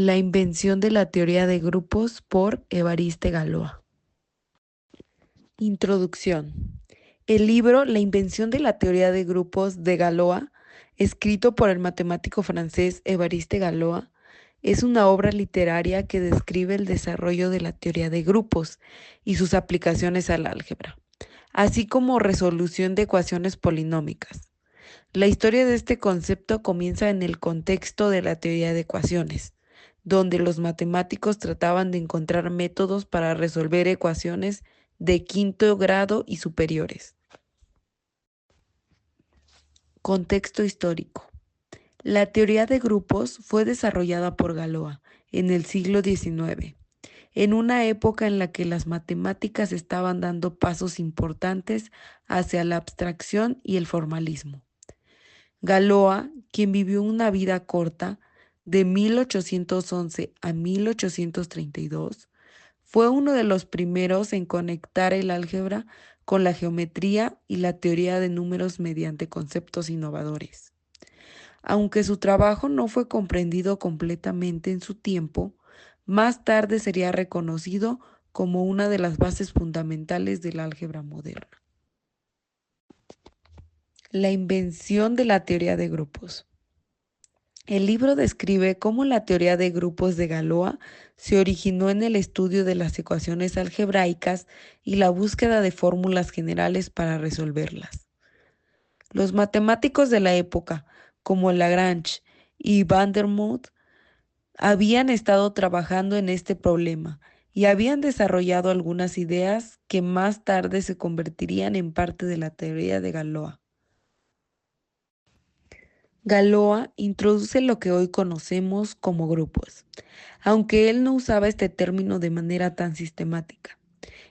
La invención de la teoría de grupos por Évariste Galois. Introducción. El libro La invención de la teoría de grupos de Galois, escrito por el matemático francés Évariste Galois, es una obra literaria que describe el desarrollo de la teoría de grupos y sus aplicaciones al álgebra, así como resolución de ecuaciones polinómicas. La historia de este concepto comienza en el contexto de la teoría de ecuaciones, donde los matemáticos trataban de encontrar métodos para resolver ecuaciones de quinto grado y superiores. Contexto histórico. La teoría de grupos fue desarrollada por Galois en el siglo XIX, en una época en la que las matemáticas estaban dando pasos importantes hacia la abstracción y el formalismo. Galois, quien vivió una vida corta de 1811 a 1832, fue uno de los primeros en conectar el álgebra con la geometría y la teoría de números mediante conceptos innovadores. Aunque su trabajo no fue comprendido completamente en su tiempo, más tarde sería reconocido como una de las bases fundamentales del álgebra moderna. La invención de la teoría de grupos. El libro describe cómo la teoría de grupos de Galois se originó en el estudio de las ecuaciones algebraicas y la búsqueda de fórmulas generales para resolverlas. Los matemáticos de la época, como Lagrange y Vandermonde, habían estado trabajando en este problema y habían desarrollado algunas ideas que más tarde se convertirían en parte de la teoría de Galois. Galois introduce lo que hoy conocemos como grupos, aunque él no usaba este término de manera tan sistemática.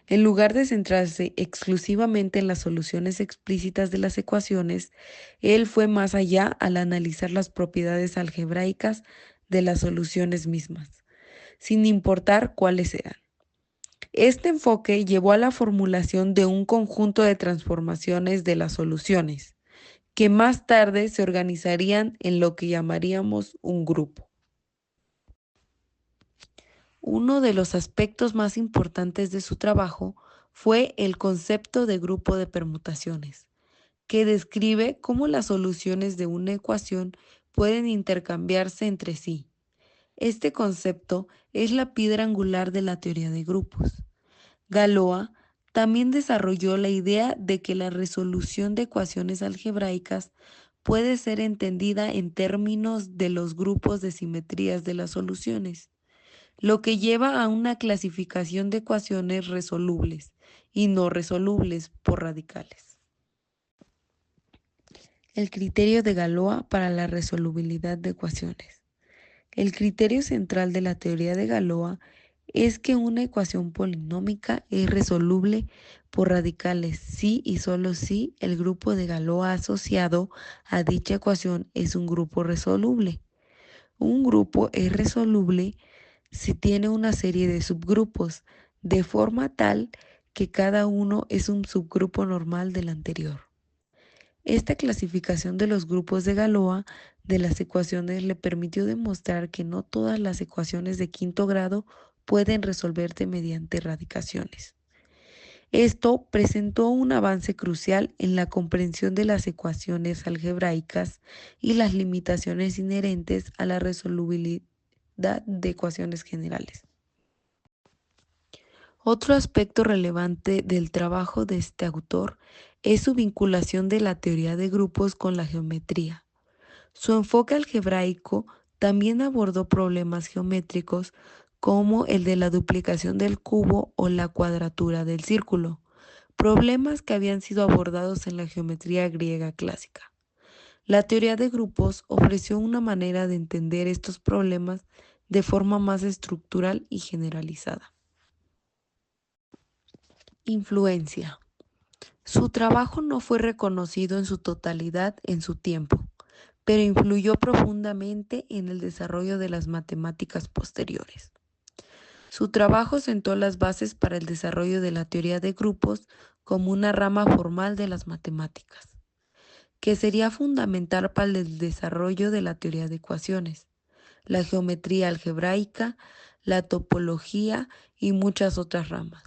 En lugar de centrarse exclusivamente en las soluciones explícitas de las ecuaciones, él fue más allá al analizar las propiedades algebraicas de las soluciones mismas, sin importar cuáles eran. Este enfoque llevó a la formulación de un conjunto de transformaciones de las soluciones, que más tarde se organizarían en lo que llamaríamos un grupo. Uno de los aspectos más importantes de su trabajo fue el concepto de grupo de permutaciones, que describe cómo las soluciones de una ecuación pueden intercambiarse entre sí. Este concepto es la piedra angular de la teoría de grupos. Galois también desarrolló la idea de que la resolución de ecuaciones algebraicas puede ser entendida en términos de los grupos de simetrías de las soluciones, lo que lleva a una clasificación de ecuaciones resolubles y no resolubles por radicales. El criterio de Galois para la resolubilidad de ecuaciones. El criterio central de la teoría de Galois es que una ecuación polinómica es resoluble por radicales si y solo si el grupo de Galois asociado a dicha ecuación es un grupo resoluble. Un grupo es resoluble si tiene una serie de subgrupos, de forma tal que cada uno es un subgrupo normal del anterior. Esta clasificación de los grupos de Galois de las ecuaciones le permitió demostrar que no todas las ecuaciones de quinto grado pueden resolverse mediante radicaciones. Esto presentó un avance crucial en la comprensión de las ecuaciones algebraicas y las limitaciones inherentes a la resolubilidad de ecuaciones generales. Otro aspecto relevante del trabajo de este autor es su vinculación de la teoría de grupos con la geometría. Su enfoque algebraico también abordó problemas geométricos como el de la duplicación del cubo o la cuadratura del círculo, problemas que habían sido abordados en la geometría griega clásica. La teoría de grupos ofreció una manera de entender estos problemas de forma más estructural y generalizada. Influencia. Su trabajo no fue reconocido en su totalidad en su tiempo, pero influyó profundamente en el desarrollo de las matemáticas posteriores. Su trabajo sentó las bases para el desarrollo de la teoría de grupos como una rama formal de las matemáticas, que sería fundamental para el desarrollo de la teoría de ecuaciones. la geometría algebraica, la topología y muchas otras ramas.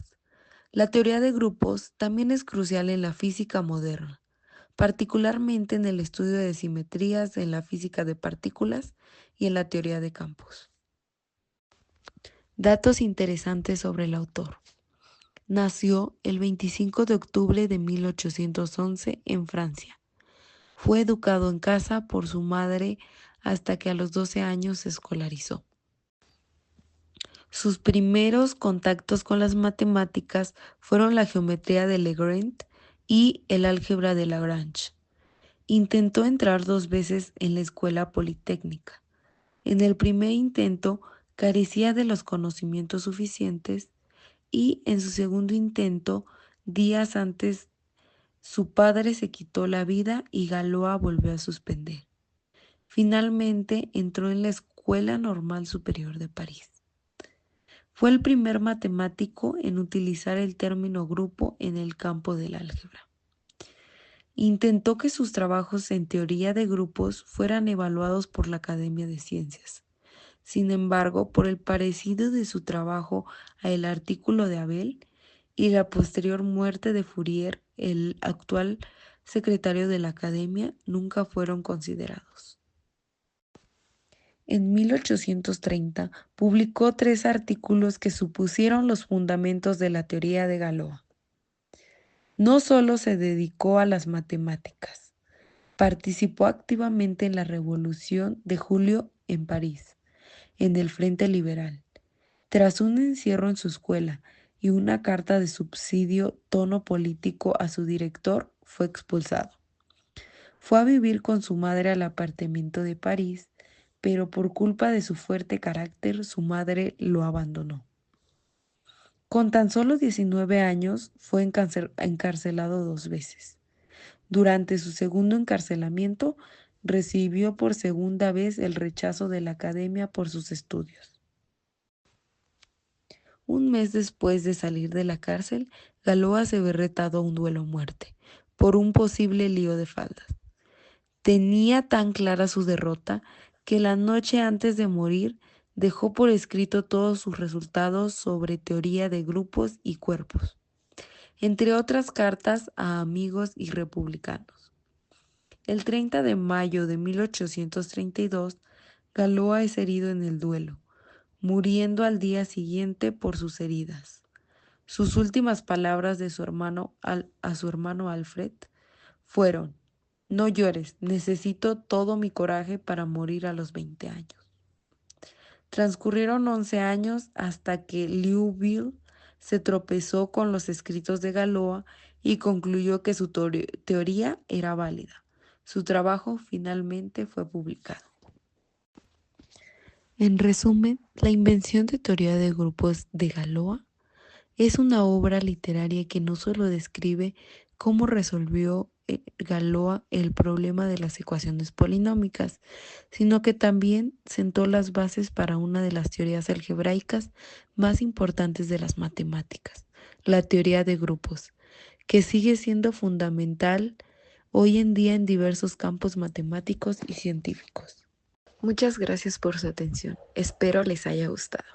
La teoría de grupos también es crucial en la física moderna, particularmente en el estudio de simetrías en la física de partículas y en la teoría de campos. Datos interesantes sobre el autor. Nació el 25 de octubre de 1811 en Francia. Fue educado en casa por su madre hasta que a los 12 años se escolarizó. Sus primeros contactos con las matemáticas fueron la geometría de Legrand y el álgebra de Lagrange. Intentó entrar 2 veces en la escuela politécnica. En el primer intento carecía de los conocimientos suficientes y en su segundo intento, días antes, su padre se quitó la vida y Galois volvió a suspender. Finalmente entró en la Escuela Normal Superior de París. Fue el primer matemático en utilizar el término grupo en el campo del álgebra. Intentó que sus trabajos en teoría de grupos fueran evaluados por la Academia de Ciencias. Sin embargo, por el parecido de su trabajo a el artículo de Abel y la posterior muerte de Fourier, el actual secretario de la Academia, nunca fueron considerados. En 1830 publicó 3 artículos que supusieron los fundamentos de la teoría de Galois. No solo se dedicó a las matemáticas, participó activamente en la Revolución de Julio en París, en el Frente Liberal. Tras un encierro en su escuela y una carta de subsidio tono político a su director, fue expulsado. Fue a vivir con su madre al apartamento de París, pero por culpa de su fuerte carácter, su madre lo abandonó. Con tan solo 19 años, fue encarcelado 2 veces. Durante su segundo encarcelamiento, recibió por segunda vez el rechazo de la Academia por sus estudios. Un mes después de salir de la cárcel, Galois se ve retado a un duelo a muerte por un posible lío de faldas. Tenía tan clara su derrota que la noche antes de morir dejó por escrito todos sus resultados sobre teoría de grupos y cuerpos, entre otras cartas a amigos y republicanos. El 30 de mayo de 1832, Galois es herido en el duelo, muriendo al día siguiente por sus heridas. Sus últimas palabras de a su hermano Alfred fueron: "No llores, necesito todo mi coraje para morir a los 20 años". Transcurrieron 11 años hasta que Liouville se tropezó con los escritos de Galois y concluyó que su teoría era válida. Su trabajo finalmente fue publicado. En resumen, la invención de teoría de grupos de Galois es una obra literaria que no solo describe cómo resolvió Galois el problema de las ecuaciones polinómicas, sino que también sentó las bases para una de las teorías algebraicas más importantes de las matemáticas, la teoría de grupos, que sigue siendo fundamental hoy en día en diversos campos matemáticos y científicos. Muchas gracias por su atención. Espero les haya gustado.